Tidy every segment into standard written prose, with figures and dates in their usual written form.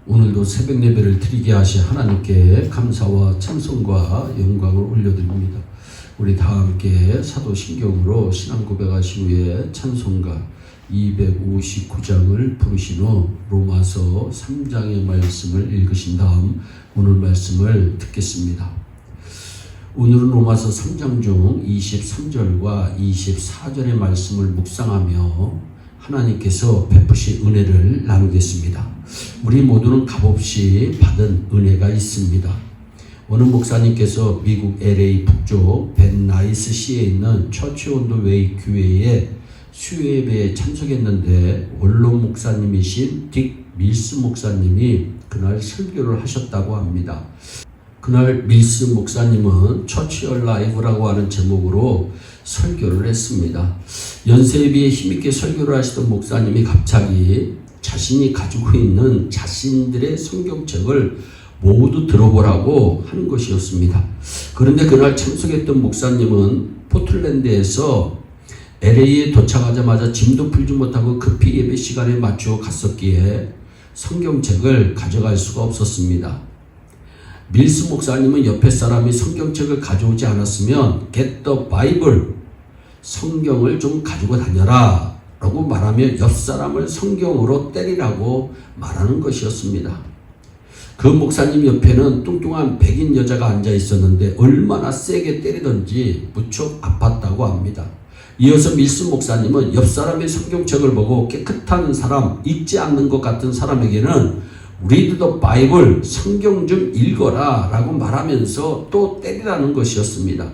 오늘도 새벽 예배를 드리게 하신 하나님께 감사와 찬송과 영광을 올려드립니다. 우리 다 함께 사도신경으로 신앙 고백하신 후에 찬송가 259장을 부르신 후 로마서 3장의 말씀을 읽으신 다음 오늘 말씀을 듣겠습니다. 오늘은 로마서 3장 중 23절과 24절의 말씀을 묵상하며 하나님께서 베푸신 은혜를 나누겠습니다. 우리 모두는 값없이 받은 은혜가 있습니다. 어느 목사님께서 미국 LA 북쪽 벤나이스 시에 있는 처치 온 더 웨이 교회에 수요예배에 참석했는데 원로 목사님이신 딕 밀스 목사님이 그날 설교를 하셨다고 합니다. 그날 밀스 목사님은 처치 얼라이브라고 하는 제목으로 설교를 했습니다. 연세에 비해 힘있게 설교를 하시던 목사님이 갑자기 자신이 가지고 있는 자신들의 성경책을 모두 들어보라고 하는 것이었습니다. 그런데 그날 참석했던 목사님은 포틀랜드에서 LA에 도착하자마자 짐도 풀지 못하고 급히 예배 시간에 맞추어 갔었기에 성경책을 가져갈 수가 없었습니다. 밀스 목사님은 옆에 사람이 성경책을 가져오지 않았으면 Get the Bible, 성경을 좀 가지고 다녀라 라고 말하며 옆 사람을 성경으로 때리라고 말하는 것이었습니다. 그 목사님 옆에는 뚱뚱한 백인 여자가 앉아 있었는데 얼마나 세게 때리던지 무척 아팠다고 합니다. 이어서 밀스 목사님은 옆 사람의 성경책을 보고 깨끗한 사람, 읽지 않는 것 같은 사람에게는 Read the Bible, 성경 좀 읽어라 라고 말하면서 또 때리라는 것이었습니다.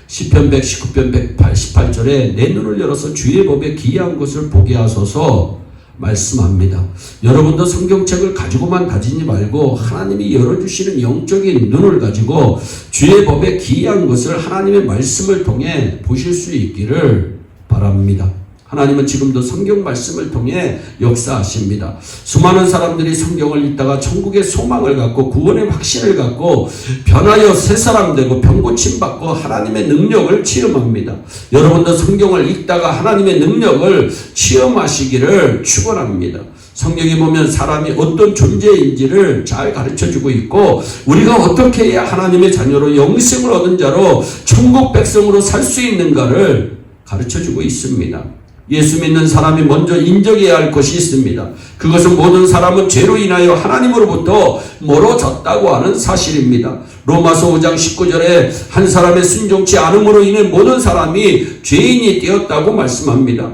시편 119편 188절에 내 눈을 열어서 주의 법에 기이한 것을 보게 하소서 말씀합니다. 여러분도 성경책을 가지고만 다니지 말고 하나님이 열어주시는 영적인 눈을 가지고 주의 법에 기이한 것을 하나님의 말씀을 통해 보실 수 있기를 바랍니다. 하나님은 지금도 성경 말씀을 통해 역사하십니다. 수많은 사람들이 성경을 읽다가 천국의 소망을 갖고 구원의 확신을 갖고 변하여 새 사람 되고 병고침 받고 하나님의 능력을 체험합니다. 여러분도 성경을 읽다가 하나님의 능력을 체험하시기를 축원합니다. 성경에 보면 사람이 어떤 존재인지를 잘 가르쳐주고 있고 우리가 어떻게 해야 하나님의 자녀로 영생을 얻은 자로 천국 백성으로 살 수 있는가를 가르쳐주고 있습니다. 예수 믿는 사람이 먼저 인정해야 할 것이 있습니다. 그것은 모든 사람은 죄로 인하여 하나님으로부터 멀어졌다고 하는 사실입니다. 로마서 5장 19절에 한 사람의 순종치 않음으로 인해 모든 사람이 죄인이 되었다고 말씀합니다.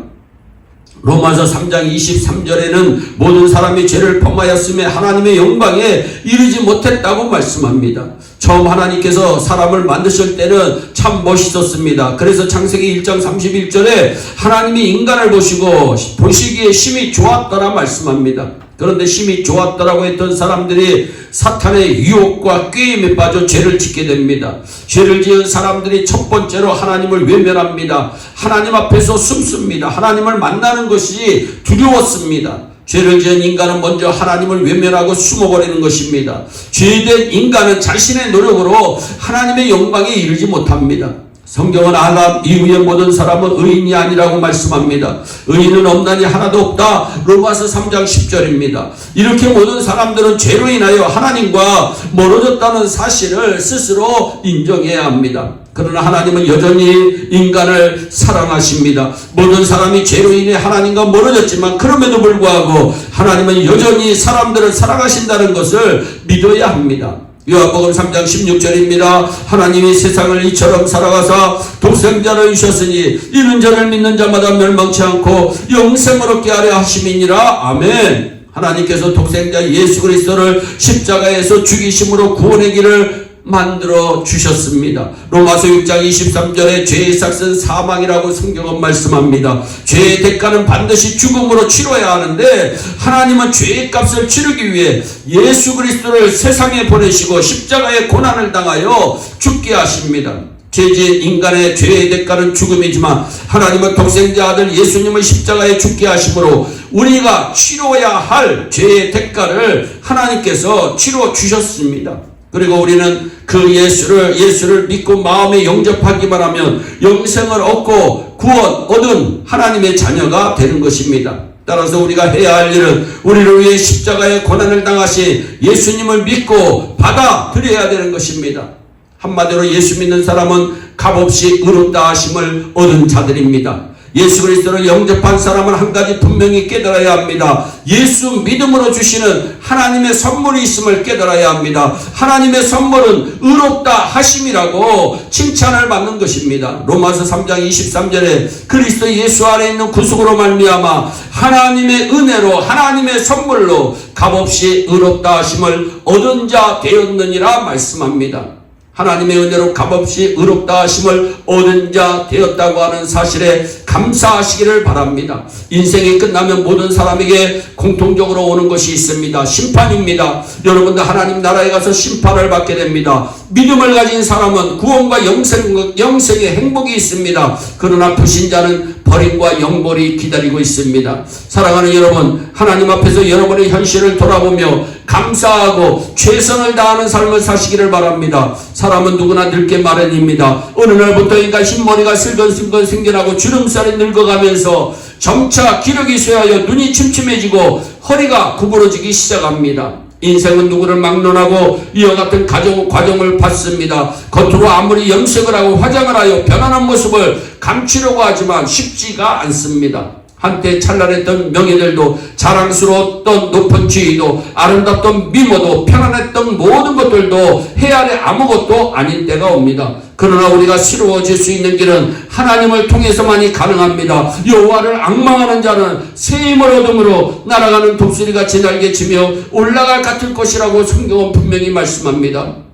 로마서 3장 23절에는 모든 사람이 죄를 범하였음에 하나님의 영광에 이르지 못했다고 말씀합니다. 처음 하나님께서 사람을 만드실 때는 참 멋있었습니다. 그래서 창세기 1장 31절에 하나님이 인간을 보시기에 심히 좋았더라 말씀합니다. 그런데 심히 좋았더라고 했던 사람들이 사탄의 유혹과 꾀임에 빠져 죄를 짓게 됩니다. 죄를 지은 사람들이 첫 번째로 하나님을 외면합니다. 하나님 앞에서 숨습니다. 하나님을 만나는 것이 두려웠습니다. 죄를 지은 인간은 먼저 하나님을 외면하고 숨어버리는 것입니다. 죄된 인간은 자신의 노력으로 하나님의 영광에 이르지 못합니다. 성경은 아담 이후의 모든 사람은 의인이 아니라고 말씀합니다. 의인은 없나니 하나도 없다. 로마서 3장 10절입니다. 이렇게 모든 사람들은 죄로 인하여 하나님과 멀어졌다는 사실을 스스로 인정해야 합니다. 그러나 하나님은 여전히 인간을 사랑하십니다. 모든 사람이 죄로 인해 하나님과 멀어졌지만 그럼에도 불구하고 하나님은 여전히 사람들을 사랑하신다는 것을 믿어야 합니다. 요한복음 3장 16절입니다. 하나님이 세상을 이처럼 사랑하사 독생자를 주셨으니 이는 저를 믿는 자마다 멸망치 않고 영생을 얻게 하려 하심이니라. 아멘. 하나님께서 독생자 예수 그리스도를 십자가에서 죽이심으로 구원의 길을 만들어 주셨습니다. 로마서 6장 23절에 죄의 삭은 사망이라고 성경은 말씀합니다. 죄의 대가는 반드시 죽음으로 치러야 하는데 하나님은 죄의 값을 치르기 위해 예수 그리스도를 세상에 보내시고 십자가의 고난을 당하여 죽게 하십니다. 죄지은 인간의 죄의 대가는 죽음이지만 하나님은 독생자 아들 예수님을 십자가에 죽게 하심으로 우리가 치러야 할 죄의 대가를 하나님께서 치러 주셨습니다. 그리고 우리는 그 예수를 믿고 마음에 영접하기만 하면 영생을 얻고 구원 얻은 하나님의 자녀가 되는 것입니다. 따라서 우리가 해야 할 일은 우리를 위해 십자가의 고난을 당하신 예수님을 믿고 받아들여야 되는 것입니다. 한마디로 예수 믿는 사람은 값없이 의롭다 하심을 얻은 자들입니다. 예수 그리스도를 영접한 사람은 한 가지 분명히 깨달아야 합니다. 예수 믿음으로 주시는 하나님의 선물이 있음을 깨달아야 합니다. 하나님의 선물은 의롭다 하심이라고 칭찬을 받는 것입니다. 로마서 3장 23절에 그리스도 예수 안에 있는 구속으로 말미암아 하나님의 은혜로 하나님의 선물로 값없이 의롭다 하심을 얻은 자 되었느니라 말씀합니다. 하나님의 은혜로 값없이 의롭다 하심을 얻은 자 되었다고 하는 사실에 감사하시기를 바랍니다. 인생이 끝나면 모든 사람에게 공통적으로 오는 것이 있습니다. 심판입니다. 여러분들 하나님 나라에 가서 심판을 받게 됩니다. 믿음을 가진 사람은 구원과 영생의 행복이 있습니다. 그러나 불신자는 버림과 영벌이 기다리고 있습니다. 사랑하는 여러분, 하나님 앞에서 여러분의 현실을 돌아보며 감사하고 최선을 다하는 삶을 사시기를 바랍니다. 사람은 누구나 늙게 마련입니다. 어느 날부터인가 흰머리가 슬건슬건 생겨나고 주름살이 늙어가면서 점차 기력이 쇠하여 눈이 침침해지고 허리가 구부러지기 시작합니다. 인생은 누구를 막론하고 이와 같은 과정을 받습니다. 겉으로 아무리 염색을 하고 화장을 하여 편안한 모습을 감추려고 하지만 쉽지가 않습니다. 한때 찬란했던 명예들도 자랑스러웠던 높은 지위도 아름답던 미모도 편안했던 모든 것들도 해 아래 아무것도 아닌 때가 옵니다. 그러나 우리가 새로워질 수 있는 길은 하나님을 통해서만이 가능합니다. 여호와를 앙망하는 자는 새 힘을 얻음으로 날아가는 독수리같이 날개치며 올라갈 같을 것이라고 성경은 분명히 말씀합니다.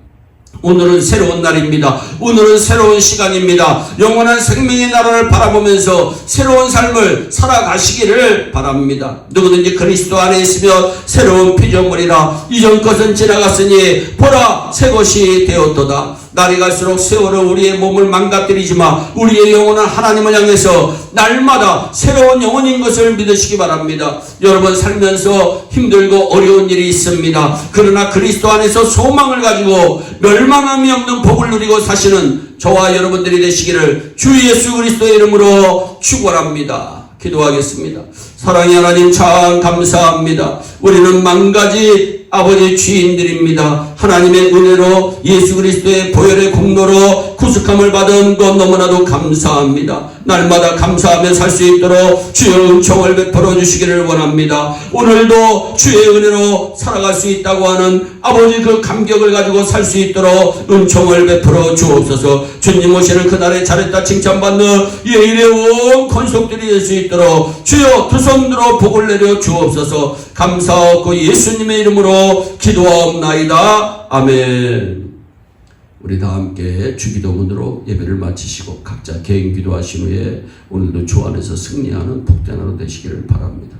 오늘은 새로운 날입니다. 오늘은 새로운 시간입니다. 영원한 생명의 나라를 바라보면서 새로운 삶을 살아가시기를 바랍니다. 누구든지 그리스도 안에 있으며 새로운 피조물이라 이전 것은 지나갔으니 보라 새 것이 되었도다. 날이 갈수록 세월은 우리의 몸을 망가뜨리지만 우리의 영혼은 하나님을 향해서 날마다 새로운 영혼인 것을 믿으시기 바랍니다. 여러분 살면서 힘들고 어려운 일이 있습니다. 그러나 그리스도 안에서 소망을 가지고 멸망함이 없는 복을 누리고 사시는 저와 여러분들이 되시기를 주 예수 그리스도의 이름으로 축원합니다. 기도하겠습니다. 사랑의 하나님 참 감사합니다. 우리는 망가지 아버지 주인들입니다. 하나님의 은혜로 예수 그리스도의 보혈의 공로로 구속함을 받은 것 너무나도 감사합니다. 날마다 감사하며 살 수 있도록 주의 은총을 베풀어 주시기를 원합니다. 오늘도 주의 은혜로 살아갈 수 있다고 하는 아버지 그 감격을 가지고 살 수 있도록 은총을 베풀어 주옵소서. 주님 오시는 그날에 잘했다 칭찬받는 예일의 권속들이 될 수 있도록 주여 두 손으로 복을 내려 주옵소서. 감사하고 예수님의 이름으로 기도하옵나이다. 아멘. 우리 다 함께 주기도문으로 예배를 마치시고 각자 개인 기도하신 후에 오늘도 주 안에서 승리하는 복된 하루 되시기를 바랍니다.